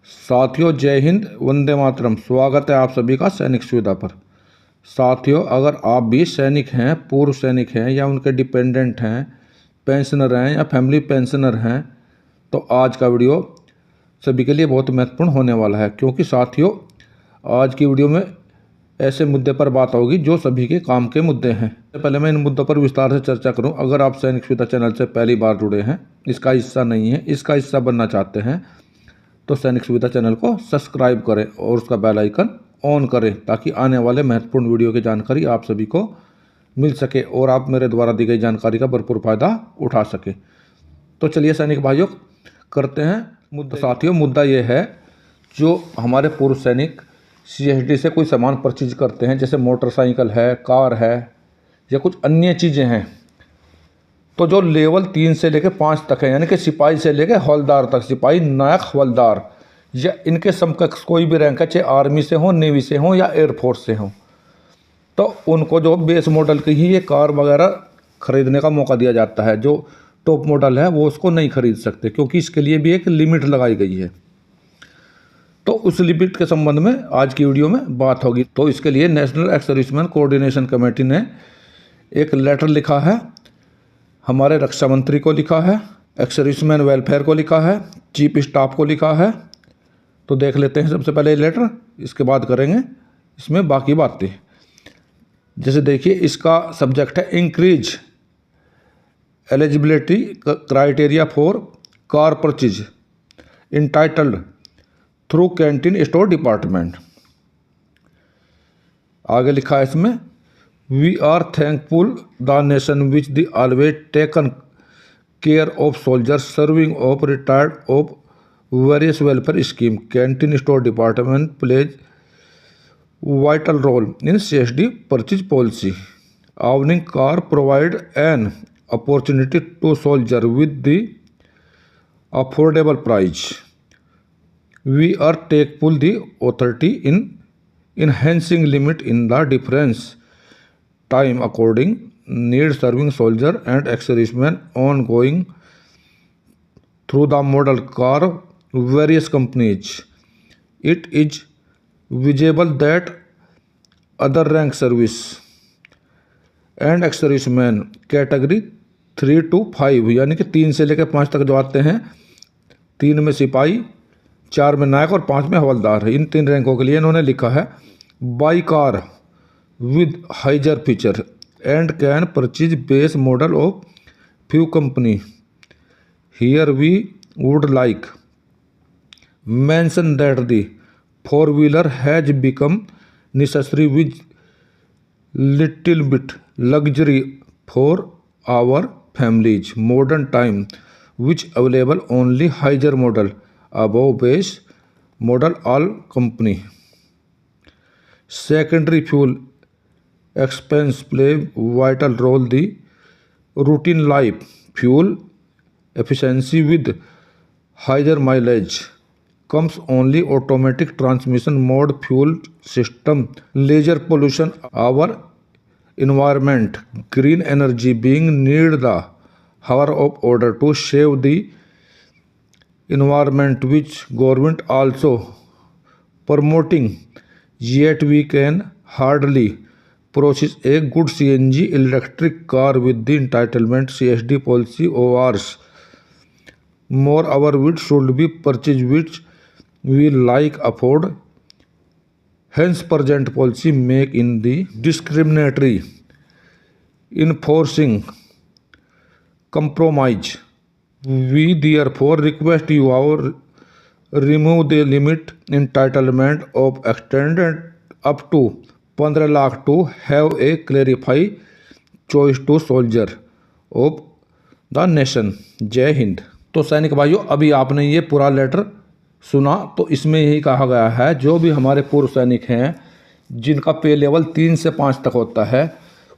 साथियों जय हिंद, वंदे मातरम। स्वागत है आप सभी का सैनिक सुविधा पर। साथियों, अगर आप भी सैनिक हैं, पूर्व सैनिक हैं या उनके डिपेंडेंट हैं, पेंशनर हैं या फैमिली पेंशनर हैं, तो आज का वीडियो सभी के लिए बहुत महत्वपूर्ण होने वाला है। क्योंकि साथियों, आज की वीडियो में ऐसे मुद्दे पर बात होगी जो सभी के काम के मुद्दे हैं। पहले मैं इन मुद्दों पर विस्तार से चर्चा करूं। अगर आप सैनिक सुविधा चैनल से पहली बार जुड़े हैं, इसका हिस्सा नहीं है, इसका हिस्सा बनना चाहते हैं, तो सैनिक सुविधा चैनल को सब्सक्राइब करें और उसका बेल आइकन ऑन करें ताकि आने वाले महत्वपूर्ण वीडियो की जानकारी आप सभी को मिल सके और आप मेरे द्वारा दी गई जानकारी का भरपूर फायदा उठा सके। तो चलिए सैनिक भाइयों, करते हैं मुद्दा। साथियों, मुद्दा ये है, जो हमारे पूर्व सैनिक CSD से कोई सामान परचेज करते हैं, जैसे मोटरसाइकिल है, कार है या कुछ अन्य चीज़ें हैं, तो जो लेवल 3 से लेकर 5 तक है, यानी कि सिपाही से लेकर हवलदार तक, सिपाही, नायक, हवलदार या इनके समकक्ष कोई भी रैंक है, चाहे आर्मी से हो, नेवी से हो या एयरफोर्स से हो, तो उनको जो बेस मॉडल की ही ये कार वगैरह खरीदने का मौका दिया जाता है। जो टॉप मॉडल है वो उसको नहीं खरीद सकते, क्योंकि इसके लिए भी एक लिमिट लगाई गई है। तो उस लिमिट के संबंध में आज की वीडियो में बात होगी। तो इसके लिए national ex serviceman coordination committee ने एक लेटर लिखा है, हमारे रक्षा मंत्री को लिखा है, एक्स सर्विसमैन वेलफेयर को लिखा है, चीफ स्टाफ को लिखा है। तो देख लेते हैं सबसे पहले ये लेटर, इसके बाद करेंगे इसमें बाकी बातें। जैसे देखिए, इसका सब्जेक्ट है increase eligibility criteria for car purchase entitled through canteen store department. आगे लिखा है इसमें, We are thankful the nation which the always taken care of soldiers serving of retired of various welfare scheme. Canteen store department plays vital role in CSD purchase policy. Owning car provide an opportunity to soldier with the affordable price. We are thankful the authority in enhancing limit in the difference time according need serving soldier and ex-servicemen ongoing through the model car various companies. It is visible that other rank service and ex-servicemen category 3 to 5, यानी कि 3 से लेकर 5 तक जो आते हैं, 3 में सिपाही, 4 में नायक और 5 में हवलदार है। इन 3 रैंकों के लिए इन्होंने लिखा है, by car with higher feature and can purchase base model of few company. Here we would like mention that the four-wheeler has become necessary with little bit luxury for our families. Modern time which available only higher model above base model all company. Secondary fuel expense play vital role the routine life fuel efficiency with higher mileage comes only automatic transmission mode fuel system laser pollution our environment green energy being need the hour of order to save the environment which government also promoting, yet we can hardly process a good CNG electric car with the entitlement CSD policy ORs. More our which should be purchased which we like afford. Hence present policy make in the discriminatory enforcing compromise. We therefore request you our remove the limit entitlement of extended up to 15 lakh to have a clarify choice to soldier of the nation. जय हिंद। तो सैनिक भाइयों, अभी आपने ये पूरा letter सुना, तो इसमें यही कहा गया है, जो भी हमारे पूर्व सैनिक हैं जिनका पे लेवल 3 से 5 तक होता है,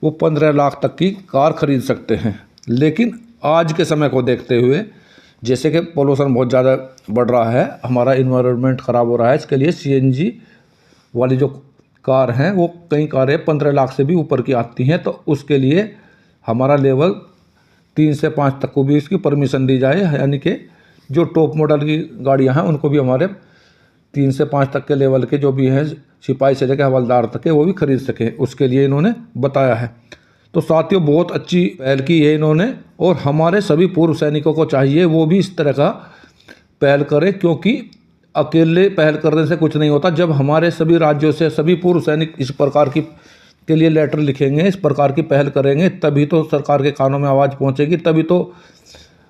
वो 15 लाख तक की कार खरीद सकते हैं। लेकिन आज के समय को देखते हुए, जैसे कि पोल्यूशन बहुत ज़्यादा बढ़ रहा है, हमारा इन्वायरमेंट ख़राब हो रहा है, इसके लिए CNG वाली जो कार हैं, वो कई कारें 15 लाख से भी ऊपर की आती हैं। तो उसके लिए हमारा लेवल 3 से 5 तक को भी इसकी परमिशन दी जाए, यानी कि जो टॉप मॉडल की गाड़ियां हैं उनको भी हमारे 3 से 5 तक के लेवल के जो भी हैं सिपाही से लेकर हवलदार तक के वो भी खरीद सकें, उसके लिए इन्होंने बताया है। तो साथियों बहुत अच्छी पहल की है इन्होंने, और हमारे सभी पूर्व सैनिकों को चाहिए वो भी इस तरह का पहल करें, क्योंकि अकेले पहल करने से कुछ नहीं होता। जब हमारे सभी राज्यों से सभी पूर्व सैनिक इस प्रकार की के लिए लेटर लिखेंगे, इस प्रकार की पहल करेंगे, तभी तो सरकार के कानों में आवाज़ पहुंचेगी, तभी तो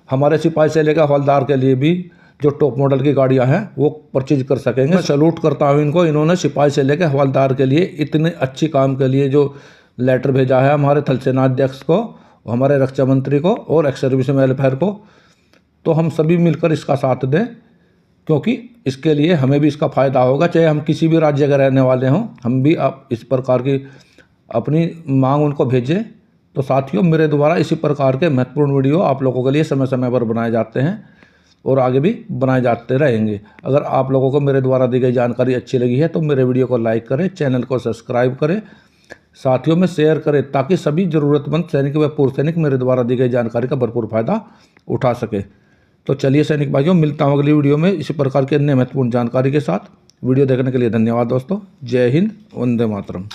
हमारे सिपाही से लेकर हवलदार के लिए भी जो टॉप मॉडल की गाड़ियां हैं वो परचेज कर सकेंगे। मैं सैल्यूट करता हूं इनको, इन्होंने सिपाही से लेकर हवलदार के लिए इतने अच्छे काम के लिए जो लेटर भेजा है हमारे थल सेनाध्यक्ष को, हमारे रक्षा मंत्री को और एक्स सर्विसमैन वेलफेयर को। तो हम सभी मिलकर इसका साथ दें, क्योंकि इसके लिए हमें भी इसका फ़ायदा होगा, चाहे हम किसी भी राज्य के रहने वाले हों, हम भी अब इस प्रकार की अपनी मांग उनको भेजें। तो साथियों मेरे द्वारा इसी प्रकार के महत्वपूर्ण वीडियो आप लोगों के लिए समय समय पर बनाए जाते हैं और आगे भी बनाए जाते रहेंगे। अगर आप लोगों को मेरे द्वारा दी गई जानकारी अच्छी लगी है तो मेरे वीडियो को लाइक करें, चैनल को सब्सक्राइब करें, साथियों में शेयर करें, ताकि सभी ज़रूरतमंद सैनिक व पूर्व सैनिक मेरे द्वारा दी गई जानकारी का भरपूर फायदा उठा सके। तो चलिए सैनिक भाइयों, मिलता हूँ अगली वीडियो में इसी प्रकार की अन्य महत्वपूर्ण जानकारी के साथ। वीडियो देखने के लिए धन्यवाद दोस्तों। जय हिंद, वंदे मातरम।